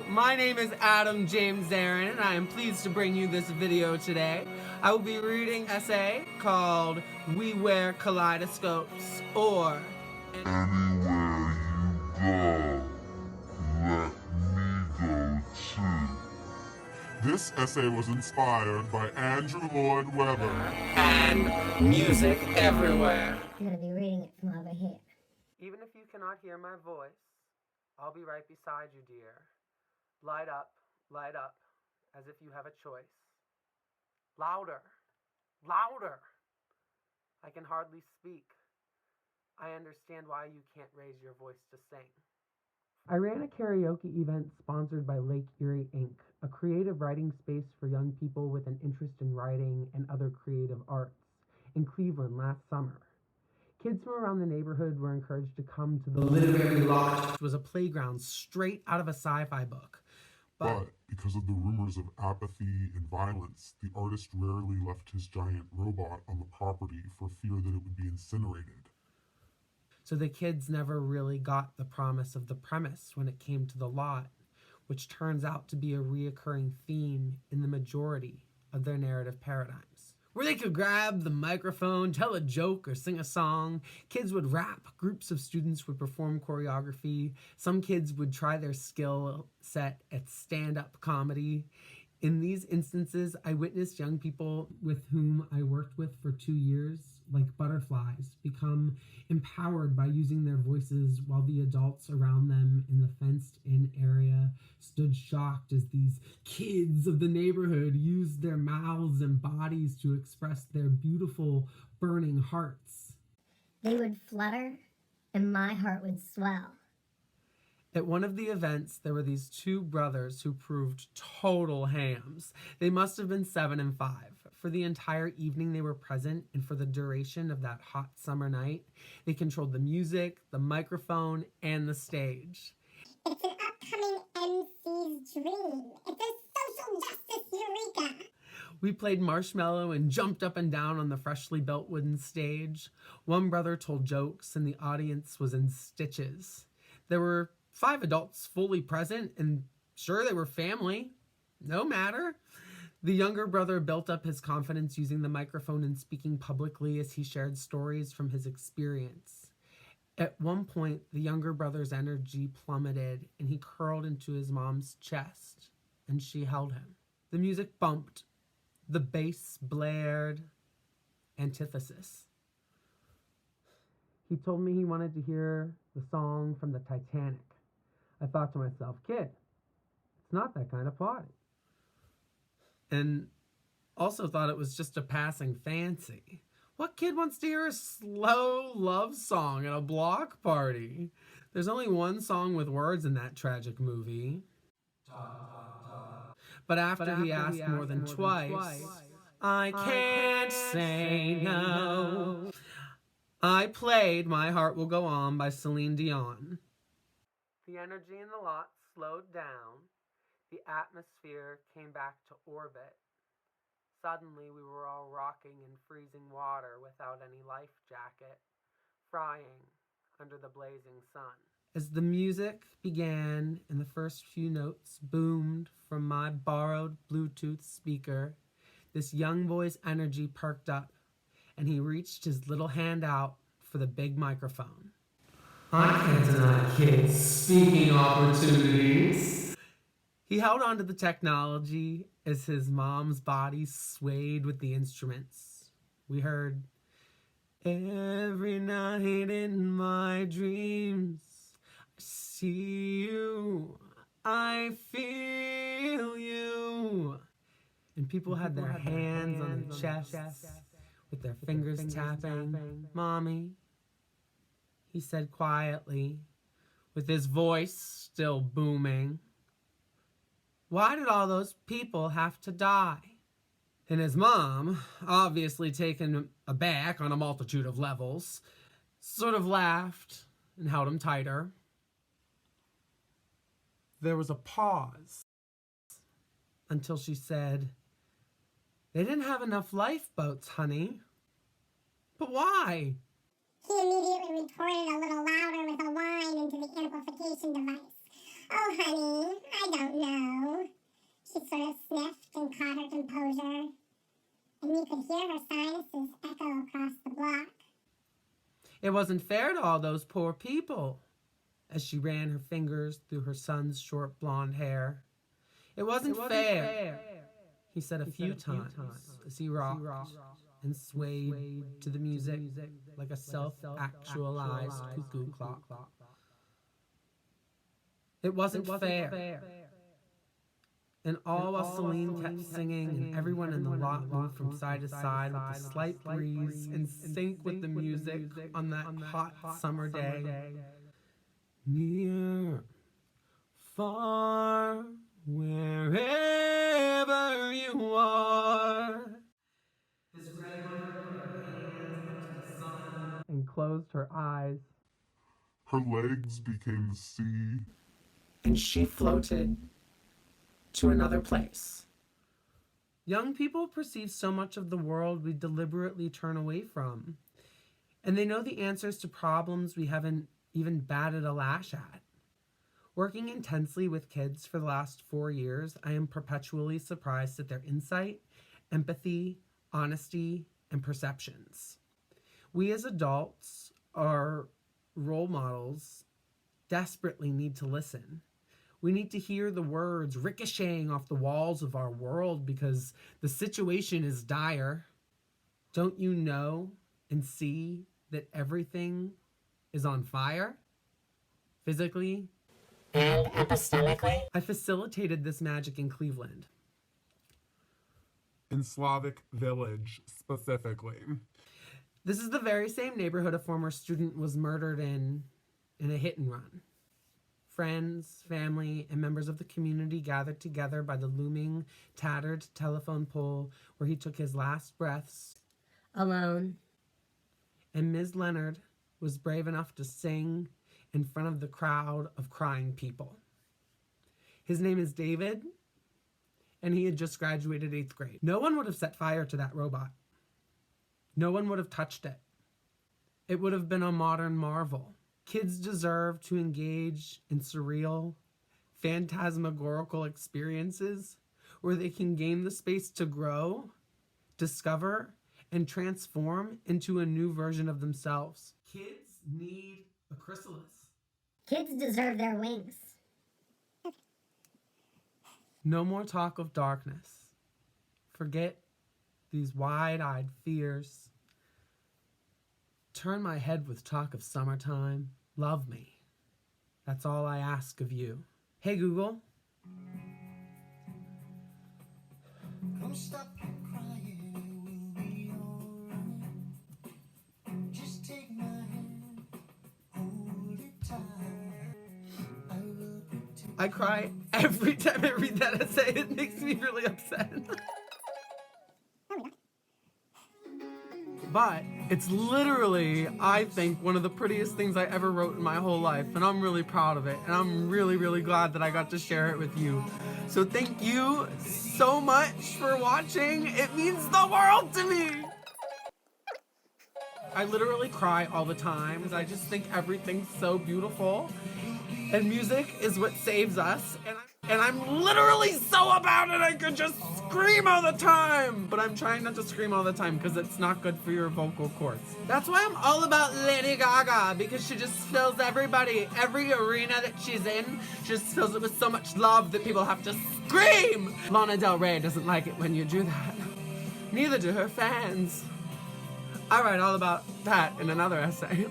My name is Adam James Aaron, and I am pleased to bring you this video today. I will be reading an essay called We Wear Kaleidoscopes, or Anywhere you go, let me go too. This essay was inspired by Andrew Lloyd Webber. And music everywhere. I'm going to be reading it from over here. Even if you cannot hear my voice, I'll be right beside you, dear. Light up, as if you have a choice. Louder, louder. I can hardly speak. I understand why you can't raise your voice to sing. I ran a karaoke event sponsored by Lake Erie Inc., a creative writing space for young people with an interest in writing and other creative arts, in Cleveland last summer. Kids from around the neighborhood were encouraged to come to the Literary Lodge, which was a playground straight out of a sci-fi book. But because of the rumors of apathy and violence, the artist rarely left his giant robot on the property for fear that it would be incinerated. So the kids never really got the promise of the premise when it came to the lot, which turns out to be a reoccurring theme in the majority of their narrative paradigms. Where they could grab the microphone, tell a joke, or sing a song. Kids would rap. Groups of students would perform choreography. Some kids would try their skill set at stand-up comedy. In these instances, I witnessed young people with whom I worked with for 2 years, like butterflies, become empowered by using their voices while the adults around them in the fenced-in area stood shocked as these kids of the neighborhood used their mouths and bodies to express their beautiful, burning hearts. They would flutter, and my heart would swell. At one of the events, there were these two brothers who proved total hams. They must have been 7 and 5. For the entire evening they were present, and for the duration of that hot summer night, they controlled the music, the microphone, and the stage. It's an upcoming MC's dream. It's a social justice eureka. We played Marshmallow and jumped up and down on the freshly built wooden stage. One brother told jokes, and the audience was in stitches. There were 5 adults fully present, and sure, they were family. No matter. The younger brother built up his confidence using the microphone and speaking publicly as he shared stories from his experience. At one point, the younger brother's energy plummeted, and he curled into his mom's chest, and she held him. The music bumped. The bass blared. Antithesis. He told me he wanted to hear the song from the Titanic. I thought to myself, kid, it's not that kind of party. And also thought it was just a passing fancy. What kid wants to hear a slow love song at a block party? There's only one song with words in that tragic movie. But after he asked more than twice, I can't say no. I played My Heart Will Go On by Celine Dion. The energy in the lot slowed down. The atmosphere came back to orbit. Suddenly, we were all rocking in freezing water without any life jacket, frying under the blazing sun. As the music began and the first few notes boomed from my borrowed Bluetooth speaker, this young boy's energy perked up, and he reached his little hand out for the big microphone. I can't deny kids speaking opportunities. He held on to the technology as his mom's body swayed with the instruments. We heard, every night in my dreams, I see you, I feel you. And people had their hands on their chests with their fingers tapping. Mommy, he said quietly, with his voice still booming. Why did all those people have to die? And his mom, obviously taken aback on a multitude of levels, sort of laughed and held him tighter. There was a pause until she said, they didn't have enough lifeboats, honey. But why? He immediately retorted a little louder with a whine into the amplification device. Oh, honey, I don't It wasn't fair to all those poor people, as she ran her fingers through her son's short blonde hair. It wasn't fair, he said a few times as he rocked and swayed to the music like a self-actualized cuckoo clock. It wasn't fair. And all while Celine kept singing and everyone in the lot moved from side to side with a slight breeze in sync with the music on that hot summer day. Near, far, wherever you are. His grandmother put her hands up to the sun and closed her eyes. Her legs became the sea. And she floated to another place. Young people perceive so much of the world we deliberately turn away from. And they know the answers to problems we haven't even batted a lash at. Working intensely with kids for the last 4 years, I am perpetually surprised at their insight, empathy, honesty, and perceptions. We as adults, our role models, desperately need to listen. We need to hear the words ricocheting off the walls of our world because the situation is dire. Don't you know and see that everything is on fire? Physically and epistemically. I facilitated this magic in Cleveland. In Slavic Village, specifically. This is the very same neighborhood a former student was murdered in a hit and run. Friends, family, and members of the community gathered together by the looming, tattered telephone pole where he took his last breaths. Alone. And Ms. Leonard was brave enough to sing in front of the crowd of crying people. His name is David, and he had just graduated 8th grade. No one would have set fire to that robot. No one would have touched it. It would have been a modern marvel. Kids deserve to engage in surreal, phantasmagorical experiences where they can gain the space to grow, discover, and transform into a new version of themselves. Kids need a chrysalis. Kids deserve their wings. No more talk of darkness. Forget these wide-eyed fears. Turn my head with talk of summertime. Love me. That's all I ask of you. Hey, Google. Don't stop crying, it will be alright. Just take my hand, hold it tight. I will pretend. I cry every time I read that essay. It makes me really upset. But it's literally, I think, one of the prettiest things I ever wrote in my whole life, and I'm really proud of it, and I'm really, really glad that I got to share it with you. So thank you so much for watching. It means the world to me. I literally cry all the time because I just think everything's so beautiful, and music is what saves us, and I'm literally so about it I could just scream all the time, but I'm trying not to scream all the time because it's not good for your vocal cords. That's why I'm all about Lady Gaga, because she just fills everybody, every arena that she's in, she just fills it with so much love that people have to scream. Lana Del Rey doesn't like it when you do that. Neither do her fans. I write all about that in another essay.